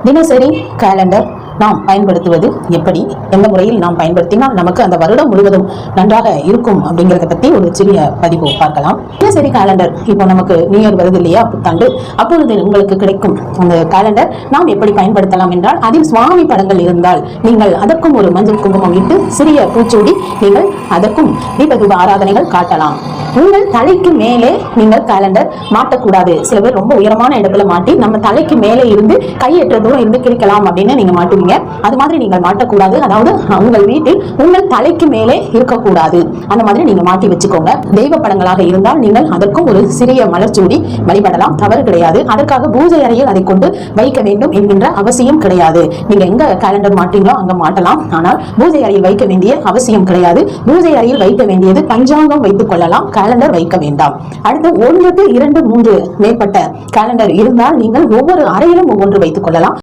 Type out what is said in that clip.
தினசரி கேலண்டர் நாம் பயன்படுத்துவது எப்படி, எந்த முறையில் நாம் பயன்படுத்தினால் நமக்கு அந்த வருடம் முழுவதும் நன்றாக இருக்கும் அப்படிங்கிறத பத்தி ஒரு சிறிய பதிவு பார்க்கலாம். தினசரி கேலண்டர் இப்போ நமக்கு நியூ இயர் வருது இல்லையா, புத்தாண்டு. அப்பொழுது உங்களுக்கு கிடைக்கும் அந்த கேலண்டர் நாம் எப்படி பயன்படுத்தலாம் என்றால், அதில் சுவாமி படங்கள் இருந்தால் நீங்கள் அதற்கும் ஒரு மஞ்சள் குங்குமம் இட்டு சிறிய பூச்சூடி நீங்கள் அதற்கும் தீபதூப ஆராதனைகள் காட்டலாம். உங்கள் தலைக்கு மேலே நீங்கள் கேலண்டர் மாட்டக்கூடாது. சில பேர் ரொம்ப உயரமான இடத்துல மாட்டி நம்ம தலைக்கு மேலே இருந்து கையெற்ற தூரம் இருந்து கிழிக்கலாம் அப்படின்னு நீங்க மாட்டுவீங்க. அது மாதிரி நீங்கள் மாட்டக்கூடாது. அதாவது உங்கள் வீட்டில் உங்கள் தலைக்கு மேலே இருக்கக்கூடாது. அந்த மாதிரி நீங்க மாட்டி வச்சுக்கோங்க. தெய்வ படங்களாக இருந்தால் நீங்கள் அதற்கும் ஒரு சிறிய மலர்ச்சூடி வழிபடலாம், தவறு கிடையாது. அதற்காக பூஜை அறையில் அதை கொண்டு வைக்க வேண்டும் என்கின்ற அவசியம் கிடையாது. நீங்க எங்க கேலண்டர் மாட்டீங்களோ அங்க மாட்டலாம், ஆனால் பூஜை அறையில் வைக்க வேண்டிய அவசியம் கிடையாது. பூஜை அறையில் வைக்க வேண்டியது பஞ்சாங்கம் வைத்துக் கொள்ளலாம், கேலண்டர் வைக்க வேண்டாம். அடுத்து 1, 2, 3 மேற்பட்ட கேலண்டர் இருந்தால் நீங்கள் ஒவ்வொரு அறையிலும் ஒவ்வொன்று வைத்துக் கொள்ளலாம்.